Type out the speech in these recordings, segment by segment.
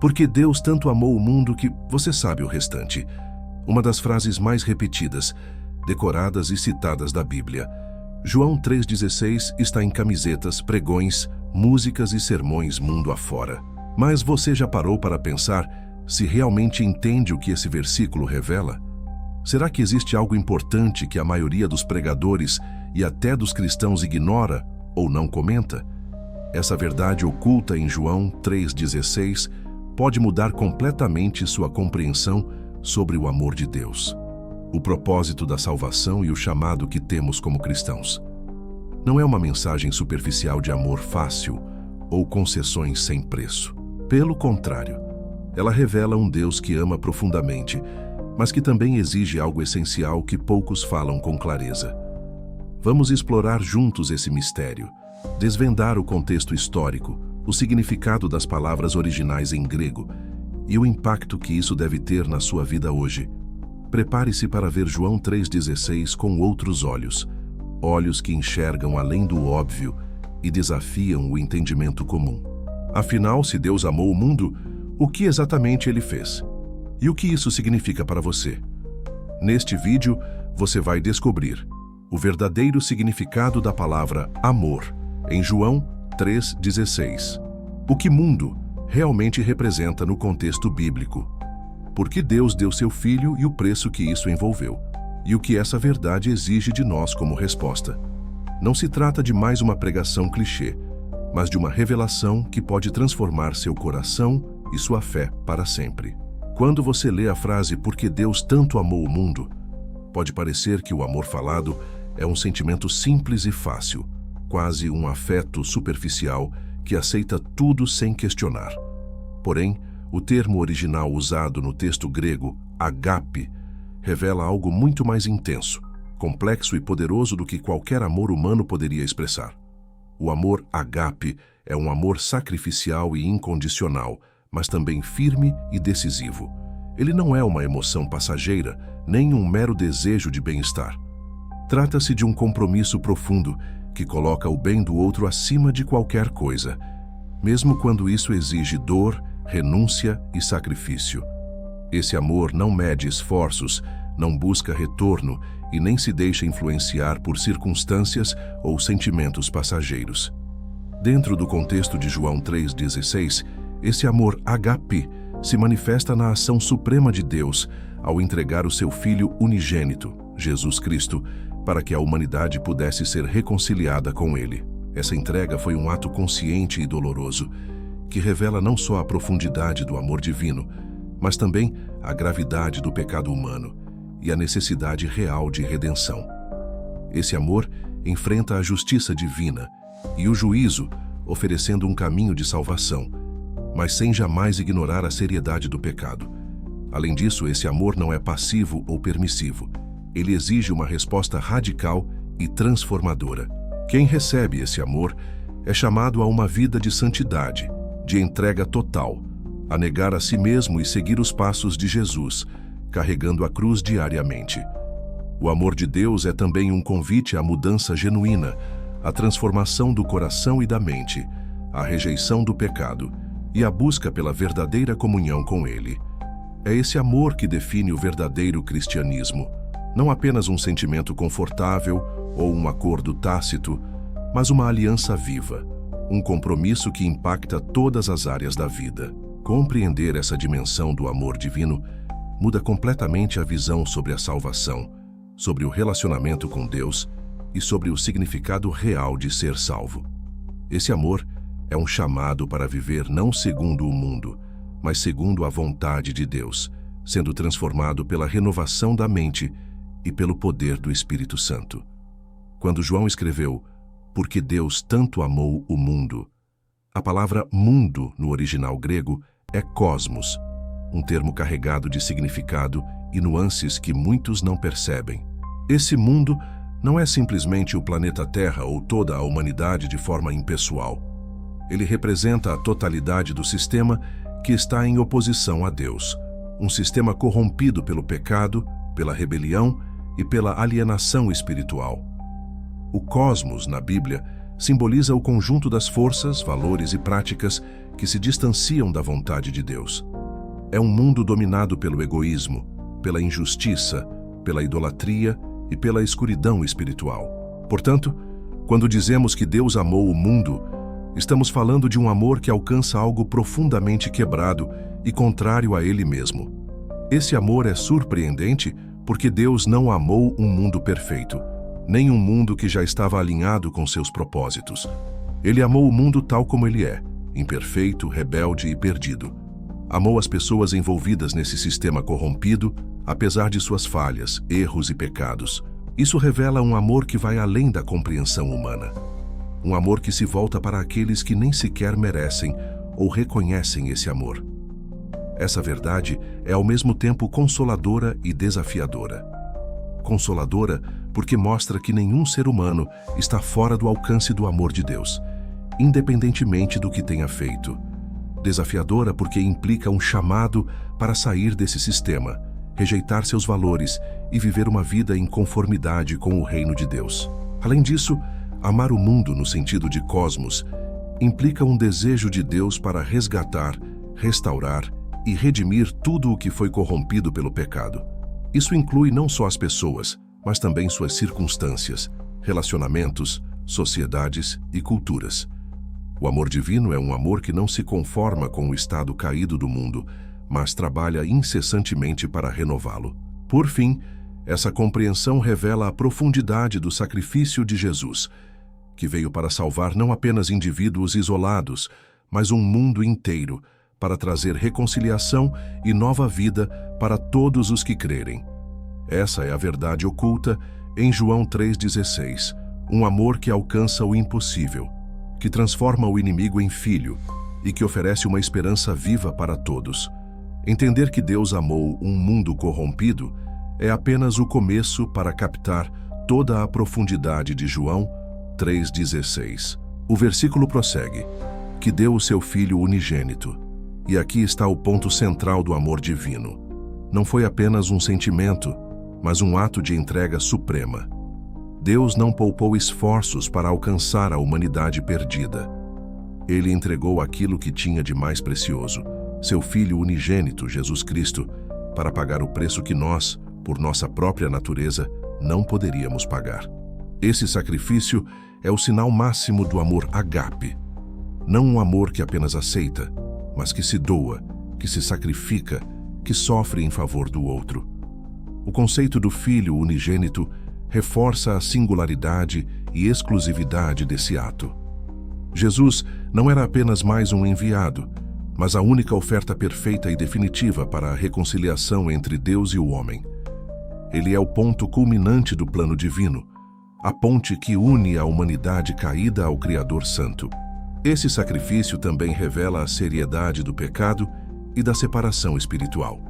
Porque Deus tanto amou o mundo que você sabe o restante. Uma das frases mais repetidas, decoradas e citadas da Bíblia. João 3,16 está em camisetas, pregões, músicas e sermões mundo afora. Mas você já parou para pensar se realmente entende o que esse versículo revela? Será que existe algo importante que a maioria dos pregadores e até dos cristãos ignora ou não comenta? Essa verdade oculta em João 3,16 pode mudar completamente sua compreensão sobre o amor de Deus, o propósito da salvação e o chamado que temos como cristãos. Não é uma mensagem superficial de amor fácil ou concessões sem preço. Pelo contrário, ela revela um Deus que ama profundamente, mas que também exige algo essencial que poucos falam com clareza. Vamos explorar juntos esse mistério, desvendar o contexto histórico, o significado das palavras originais em grego e o impacto que isso deve ter na sua vida hoje. Prepare-se para ver João 3,16 com outros olhos, olhos que enxergam além do óbvio e desafiam o entendimento comum. Afinal, se Deus amou o mundo, o que exatamente Ele fez? E o que isso significa para você? Neste vídeo, você vai descobrir o verdadeiro significado da palavra amor em João 3,16. O que mundo realmente representa no contexto bíblico. Por que Deus deu seu Filho e o preço que isso envolveu. E o que essa verdade exige de nós como resposta. Não se trata de mais uma pregação clichê, mas de uma revelação que pode transformar seu coração e sua fé para sempre. Quando você lê a frase "porque Deus tanto amou o mundo", pode parecer que o amor falado é um sentimento simples e fácil, quase um afeto superficial que aceita tudo sem questionar. Porém, o termo original usado no texto grego, agape, revela algo muito mais intenso, complexo e poderoso do que qualquer amor humano poderia expressar. O amor agape é um amor sacrificial e incondicional, mas também firme e decisivo. Ele não é uma emoção passageira, nem um mero desejo de bem-estar. Trata-se de um compromisso profundo que coloca o bem do outro acima de qualquer coisa, mesmo quando isso exige dor, renúncia e sacrifício. Esse amor não mede esforços, não busca retorno e nem se deixa influenciar por circunstâncias ou sentimentos passageiros. Dentro do contexto de João 3,16, esse amor agape se manifesta na ação suprema de Deus ao entregar o seu Filho unigênito, Jesus Cristo, para que a humanidade pudesse ser reconciliada com Ele. Essa entrega foi um ato consciente e doloroso, que revela não só a profundidade do amor divino, mas também a gravidade do pecado humano e a necessidade real de redenção. Esse amor enfrenta a justiça divina e o juízo, oferecendo um caminho de salvação, mas sem jamais ignorar a seriedade do pecado. Além disso, esse amor não é passivo ou permissivo. Ele exige uma resposta radical e transformadora. Quem recebe esse amor é chamado a uma vida de santidade, de entrega total, a negar a si mesmo e seguir os passos de Jesus, carregando a cruz diariamente. O amor de Deus é também um convite à mudança genuína, à transformação do coração e da mente, à rejeição do pecado e à busca pela verdadeira comunhão com Ele. É esse amor que define o verdadeiro cristianismo, não apenas um sentimento confortável ou um acordo tácito, mas uma aliança viva, um compromisso que impacta todas as áreas da vida. Compreender essa dimensão do amor divino muda completamente a visão sobre a salvação, sobre o relacionamento com Deus e sobre o significado real de ser salvo. Esse amor é um chamado para viver não segundo o mundo, mas segundo a vontade de Deus, sendo transformado pela renovação da mente e pelo poder do Espírito Santo. Quando João escreveu "porque Deus tanto amou o mundo", a palavra mundo no original grego é cosmos, um termo carregado de significado e nuances que muitos não percebem. Esse mundo não é simplesmente o planeta Terra ou toda a humanidade de forma impessoal. Ele representa a totalidade do sistema que está em oposição a Deus, um sistema corrompido pelo pecado, pela rebelião e pela alienação espiritual. O cosmos, na Bíblia, simboliza o conjunto das forças, valores e práticas que se distanciam da vontade de Deus. É um mundo dominado pelo egoísmo, pela injustiça, pela idolatria e pela escuridão espiritual. Portanto, quando dizemos que Deus amou o mundo, estamos falando de um amor que alcança algo profundamente quebrado e contrário a Ele mesmo. Esse amor é surpreendente porque Deus não amou um mundo perfeito, nem um mundo que já estava alinhado com seus propósitos. Ele amou o mundo tal como ele é, imperfeito, rebelde e perdido. Amou as pessoas envolvidas nesse sistema corrompido, apesar de suas falhas, erros e pecados. Isso revela um amor que vai além da compreensão humana. Um amor que se volta para aqueles que nem sequer merecem ou reconhecem esse amor. Essa verdade é ao mesmo tempo consoladora e desafiadora. Consoladora porque mostra que nenhum ser humano está fora do alcance do amor de Deus, independentemente do que tenha feito. Desafiadora porque implica um chamado para sair desse sistema, rejeitar seus valores e viver uma vida em conformidade com o reino de Deus. Além disso, amar o mundo no sentido de cosmos implica um desejo de Deus para resgatar, restaurar e redimir tudo o que foi corrompido pelo pecado. Isso inclui não só as pessoas, mas também suas circunstâncias, relacionamentos, sociedades e culturas. O amor divino é um amor que não se conforma com o estado caído do mundo, mas trabalha incessantemente para renová-lo. Por fim, essa compreensão revela a profundidade do sacrifício de Jesus, que veio para salvar não apenas indivíduos isolados, mas um mundo inteiro, para trazer reconciliação e nova vida para todos os que crerem. Essa é a verdade oculta em João 3,16, um amor que alcança o impossível, que transforma o inimigo em filho e que oferece uma esperança viva para todos. Entender que Deus amou um mundo corrompido é apenas o começo para captar toda a profundidade de João 3,16. O versículo prossegue, que deu o seu Filho unigênito. E aqui está o ponto central do amor divino. Não foi apenas um sentimento, mas um ato de entrega suprema. Deus não poupou esforços para alcançar a humanidade perdida. Ele entregou aquilo que tinha de mais precioso, seu Filho unigênito, Jesus Cristo, para pagar o preço que nós, por nossa própria natureza, não poderíamos pagar. Esse sacrifício é o sinal máximo do amor ágape. Não um amor que apenas aceita, mas que se doa, que se sacrifica, que sofre em favor do outro. O conceito do Filho unigênito reforça a singularidade e exclusividade desse ato. Jesus não era apenas mais um enviado, mas a única oferta perfeita e definitiva para a reconciliação entre Deus e o homem. Ele é o ponto culminante do plano divino, a ponte que une a humanidade caída ao Criador Santo. Esse sacrifício também revela a seriedade do pecado e da separação espiritual.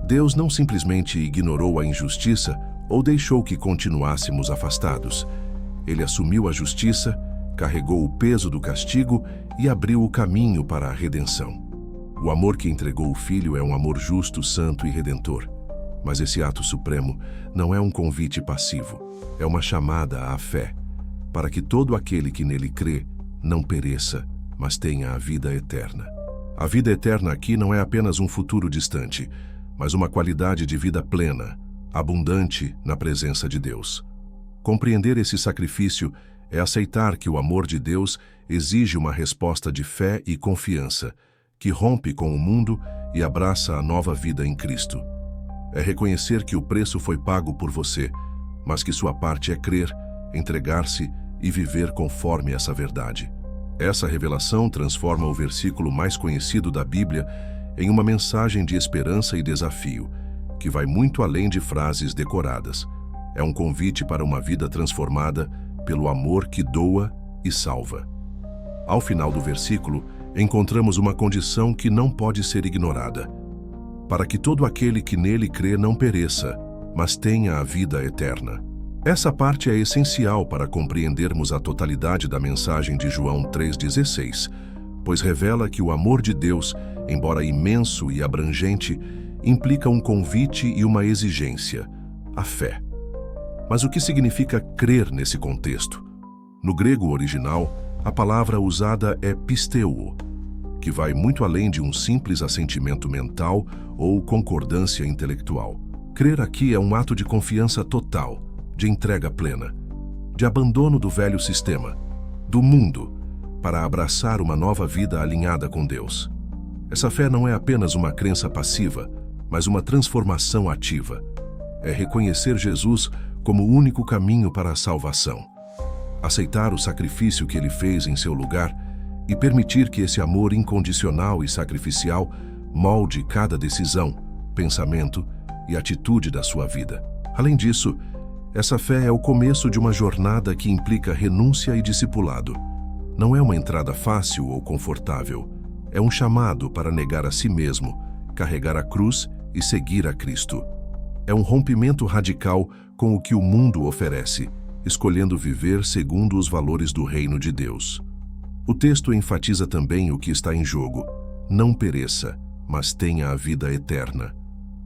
Deus não simplesmente ignorou a injustiça ou deixou que continuássemos afastados. Ele assumiu a justiça, carregou o peso do castigo e abriu o caminho para a redenção. O amor que entregou o Filho é um amor justo, santo e redentor. Mas esse ato supremo não é um convite passivo, é uma chamada à fé, para que todo aquele que nele crê não pereça, mas tenha a vida eterna. A vida eterna aqui não é apenas um futuro distante, mas uma qualidade de vida plena, abundante na presença de Deus. Compreender esse sacrifício é aceitar que o amor de Deus exige uma resposta de fé e confiança, que rompe com o mundo e abraça a nova vida em Cristo. É reconhecer que o preço foi pago por você, mas que sua parte é crer, entregar-se e viver conforme essa verdade. Essa revelação transforma o versículo mais conhecido da Bíblia em uma mensagem de esperança e desafio, que vai muito além de frases decoradas. É um convite para uma vida transformada pelo amor que doa e salva. Ao final do versículo, encontramos uma condição que não pode ser ignorada: para que todo aquele que nele crê não pereça, mas tenha a vida eterna. Essa parte é essencial para compreendermos a totalidade da mensagem de João 3,16, pois revela que o amor de Deus, embora imenso e abrangente, implica um convite e uma exigência: a fé. Mas o que significa crer nesse contexto? No grego original, a palavra usada é pisteuo, que vai muito além de um simples assentimento mental ou concordância intelectual. Crer aqui é um ato de confiança total, de entrega plena, de abandono do velho sistema, do mundo, para abraçar uma nova vida alinhada com Deus. Essa fé não é apenas uma crença passiva, mas uma transformação ativa. É reconhecer Jesus como o único caminho para a salvação, aceitar o sacrifício que ele fez em seu lugar e permitir que esse amor incondicional e sacrificial molde cada decisão, pensamento e atitude da sua vida. Além disso, essa fé é o começo de uma jornada que implica renúncia e discipulado. Não é uma entrada fácil ou confortável, é um chamado para negar a si mesmo, carregar a cruz e seguir a Cristo. É um rompimento radical com o que o mundo oferece, escolhendo viver segundo os valores do reino de Deus. O texto enfatiza também o que está em jogo: não pereça, mas tenha a vida eterna.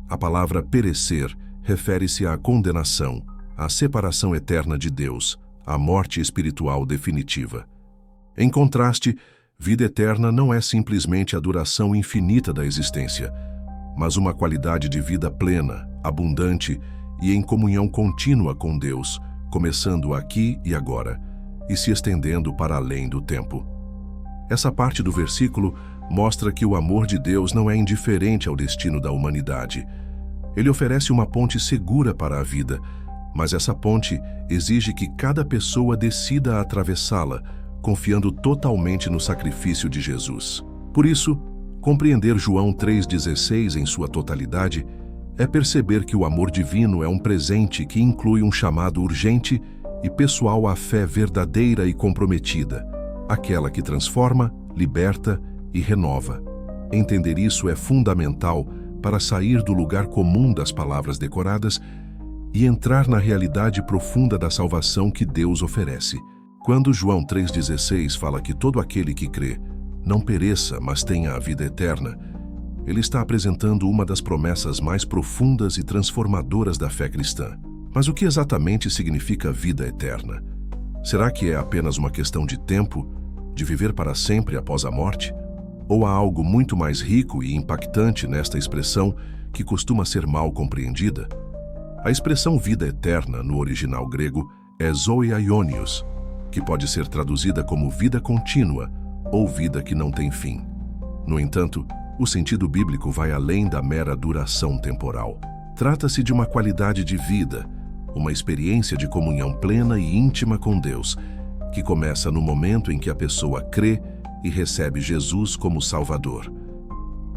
A palavra perecer refere-se à condenação, à separação eterna de Deus, à morte espiritual definitiva. Em contraste, vida eterna não é simplesmente a duração infinita da existência, mas uma qualidade de vida plena, abundante e em comunhão contínua com Deus, começando aqui e agora, e se estendendo para além do tempo. Essa parte do versículo mostra que o amor de Deus não é indiferente ao destino da humanidade. Ele oferece uma ponte segura para a vida, mas essa ponte exige que cada pessoa decida atravessá-la, confiando totalmente no sacrifício de Jesus. Por isso, compreender João 3,16 em sua totalidade é perceber que o amor divino é um presente que inclui um chamado urgente e pessoal à fé verdadeira e comprometida, aquela que transforma, liberta e renova. Entender isso é fundamental para sair do lugar comum das palavras decoradas e entrar na realidade profunda da salvação que Deus oferece. Quando João 3,16 fala que todo aquele que crê não pereça, mas tenha a vida eterna, ele está apresentando uma das promessas mais profundas e transformadoras da fé cristã. Mas o que exatamente significa vida eterna? Será que é apenas uma questão de tempo, de viver para sempre após a morte? Ou há algo muito mais rico e impactante nesta expressão que costuma ser mal compreendida? A expressão vida eterna, no original grego, é zoe aionios, que pode ser traduzida como vida contínua ou vida que não tem fim. No entanto, o sentido bíblico vai além da mera duração temporal. Trata-se de uma qualidade de vida, uma experiência de comunhão plena e íntima com Deus, que começa no momento em que a pessoa crê e recebe Jesus como Salvador.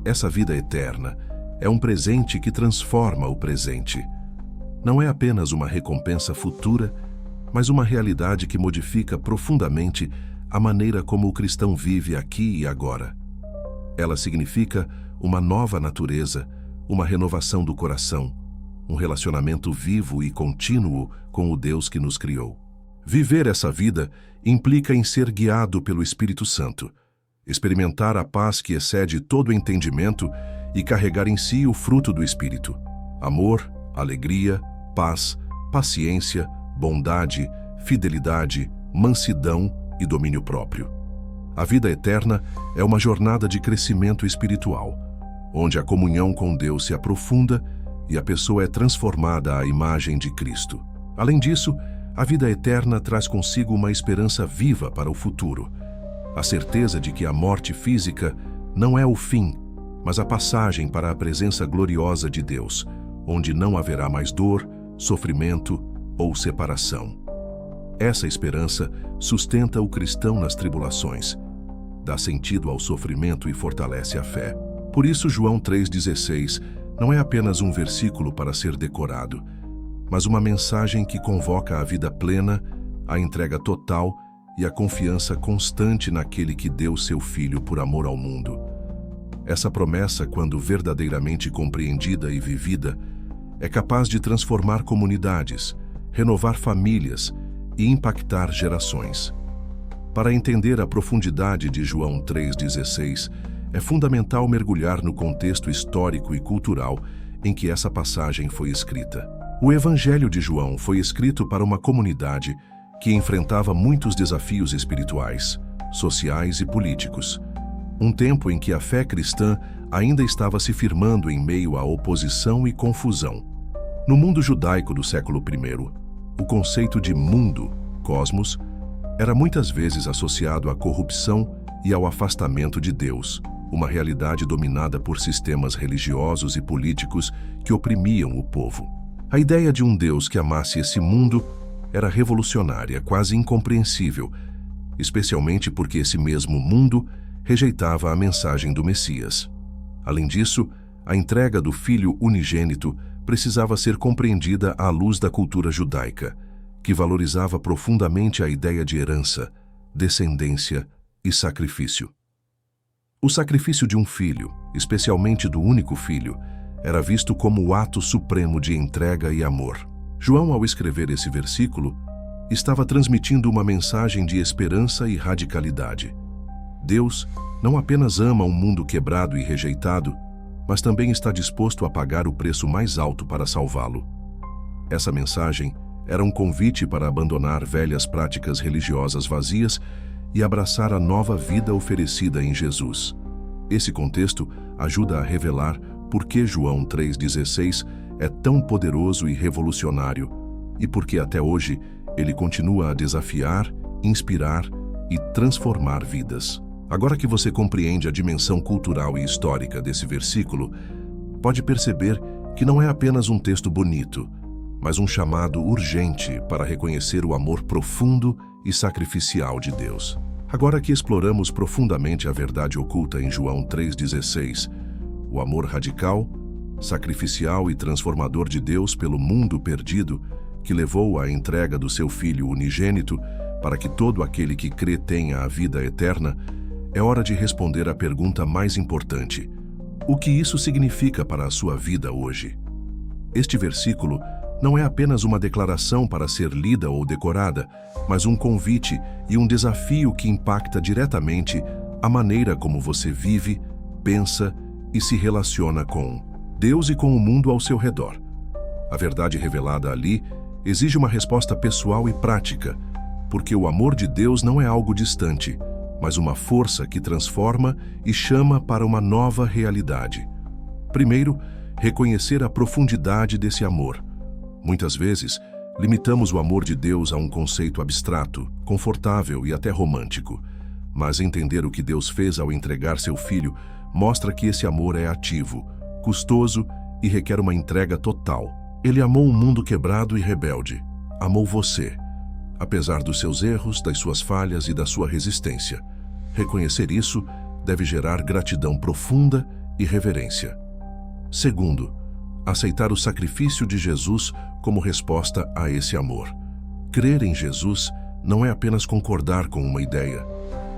Essa vida eterna é um presente que transforma o presente. Não é apenas uma recompensa futura, mas uma realidade que modifica profundamente a maneira como o cristão vive aqui e agora. Ela significa uma nova natureza, uma renovação do coração, um relacionamento vivo e contínuo com o Deus que nos criou. Viver essa vida implica em ser guiado pelo Espírito Santo, experimentar a paz que excede todo entendimento e carregar em si o fruto do Espírito: amor, alegria, paz, paciência, bondade, fidelidade, mansidão e domínio próprio. A vida eterna é uma jornada de crescimento espiritual, onde a comunhão com Deus se aprofunda e a pessoa é transformada à imagem de Cristo. Além disso, a vida eterna traz consigo uma esperança viva para o futuro, a certeza de que a morte física não é o fim, mas a passagem para a presença gloriosa de Deus, onde não haverá mais dor, sofrimento ou separação. Essa esperança sustenta o cristão nas tribulações, dá sentido ao sofrimento e fortalece a fé. Por isso, João 3,16 não é apenas um versículo para ser decorado, mas uma mensagem que convoca a vida plena, a entrega total e a confiança constante naquele que deu seu Filho por amor ao mundo. Essa promessa, quando verdadeiramente compreendida e vivida, é capaz de transformar comunidades, renovar famílias e impactar gerações. Para entender a profundidade de João 3,16, é fundamental mergulhar no contexto histórico e cultural em que essa passagem foi escrita. O Evangelho de João foi escrito para uma comunidade que enfrentava muitos desafios espirituais, sociais e políticos. um tempo em que a fé cristã ainda estava se firmando em meio à oposição e confusão. No mundo judaico do século I, o conceito de mundo, cosmos, era muitas vezes associado à corrupção e ao afastamento de Deus, uma realidade dominada por sistemas religiosos e políticos que oprimiam o povo. A ideia de um Deus que amasse esse mundo era revolucionária, quase incompreensível, especialmente porque esse mesmo mundo rejeitava a mensagem do Messias. Além disso, a entrega do Filho unigênito precisava ser compreendida à luz da cultura judaica, que valorizava profundamente a ideia de herança, descendência e sacrifício. O sacrifício de um filho, especialmente do único filho, era visto como o ato supremo de entrega e amor. João, ao escrever esse versículo, estava transmitindo uma mensagem de esperança e radicalidade. Deus não apenas ama um mundo quebrado e rejeitado, mas também está disposto a pagar o preço mais alto para salvá-lo. Essa mensagem era um convite para abandonar velhas práticas religiosas vazias e abraçar a nova vida oferecida em Jesus. Esse contexto ajuda a revelar por que João 3,16 é tão poderoso e revolucionário e por que até hoje ele continua a desafiar, inspirar e transformar vidas. Agora que você compreende a dimensão cultural e histórica desse versículo, pode perceber que não é apenas um texto bonito, mas um chamado urgente para reconhecer o amor profundo e sacrificial de Deus. Agora que exploramos profundamente a verdade oculta em João 3,16, o amor radical, sacrificial e transformador de Deus pelo mundo perdido, que levou à entrega do seu Filho unigênito para que todo aquele que crê tenha a vida eterna, é hora de responder à pergunta mais importante: o que isso significa para a sua vida hoje? Este versículo não é apenas uma declaração para ser lida ou decorada, mas um convite e um desafio que impacta diretamente a maneira como você vive, pensa e se relaciona com Deus e com o mundo ao seu redor. A verdade revelada ali exige uma resposta pessoal e prática, porque o amor de Deus não é algo distante, mas uma força que transforma e chama para uma nova realidade. Primeiro, reconhecer a profundidade desse amor. Muitas vezes, limitamos o amor de Deus a um conceito abstrato, confortável e até romântico. Mas entender o que Deus fez ao entregar seu Filho mostra que esse amor é ativo, custoso e requer uma entrega total. Ele amou um mundo quebrado e rebelde. Amou você, apesar dos seus erros, das suas falhas e da sua resistência. Reconhecer isso deve gerar gratidão profunda e reverência. Segundo, aceitar o sacrifício de Jesus como resposta a esse amor. Crer em Jesus não é apenas concordar com uma ideia,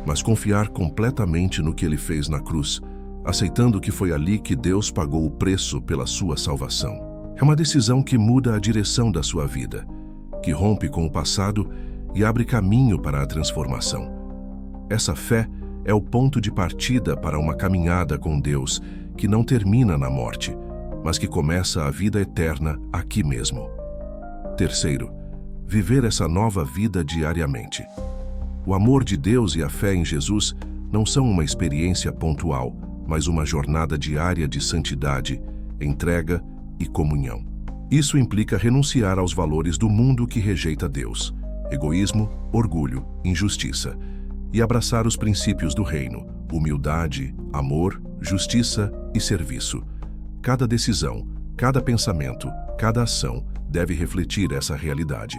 mas confiar completamente no que ele fez na cruz, aceitando que foi ali que Deus pagou o preço pela sua salvação. É uma decisão que muda a direção da sua vida, que rompe com o passado e abre caminho para a transformação. Essa fé é o ponto de partida para uma caminhada com Deus que não termina na morte, mas que começa a vida eterna aqui mesmo. Terceiro, viver essa nova vida diariamente. O amor de Deus e a fé em Jesus não são uma experiência pontual, mas uma jornada diária de santidade, entrega e comunhão. Isso implica renunciar aos valores do mundo que rejeita Deus, egoísmo, orgulho, injustiça, e abraçar os princípios do reino, humildade, amor, justiça e serviço. Cada decisão, cada pensamento, cada ação deve refletir essa realidade.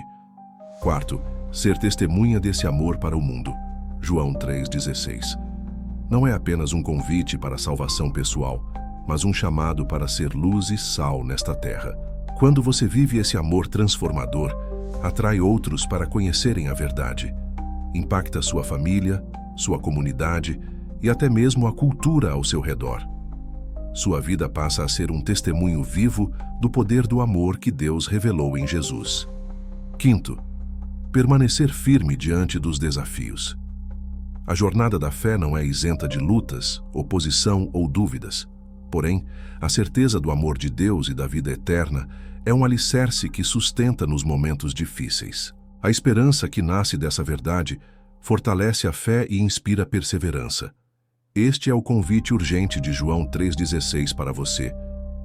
Quarto, ser testemunha desse amor para o mundo. João 3,16. Não é apenas um convite para a salvação pessoal, mas um chamado para ser luz e sal nesta terra. Quando você vive esse amor transformador, atrai outros para conhecerem a verdade. Impacta sua família, sua comunidade e até mesmo a cultura ao seu redor. Sua vida passa a ser um testemunho vivo do poder do amor que Deus revelou em Jesus. Quinto, permanecer firme diante dos desafios. A jornada da fé não é isenta de lutas, oposição ou dúvidas. Porém, a certeza do amor de Deus e da vida eterna é um alicerce que sustenta nos momentos difíceis. A esperança que nasce dessa verdade fortalece a fé e inspira perseverança. Este é o convite urgente de João 3,16 para você.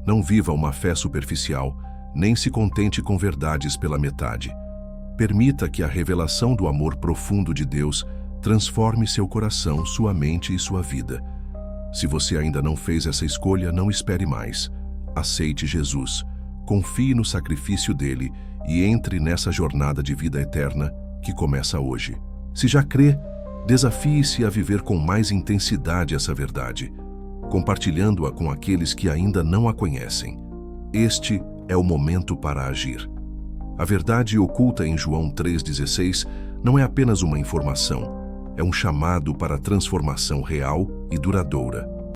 Não viva uma fé superficial, nem se contente com verdades pela metade. Permita que a revelação do amor profundo de Deus transforme seu coração, sua mente e sua vida. Se você ainda não fez essa escolha, não espere mais. Aceite Jesus, confie no sacrifício dele e entre nessa jornada de vida eterna que começa hoje. Se já crê, desafie-se a viver com mais intensidade essa verdade, compartilhando-a com aqueles que ainda não a conhecem. Este é o momento para agir. A verdade oculta em João 3,16 não é apenas uma informação, é um chamado para transformação real e duradoura.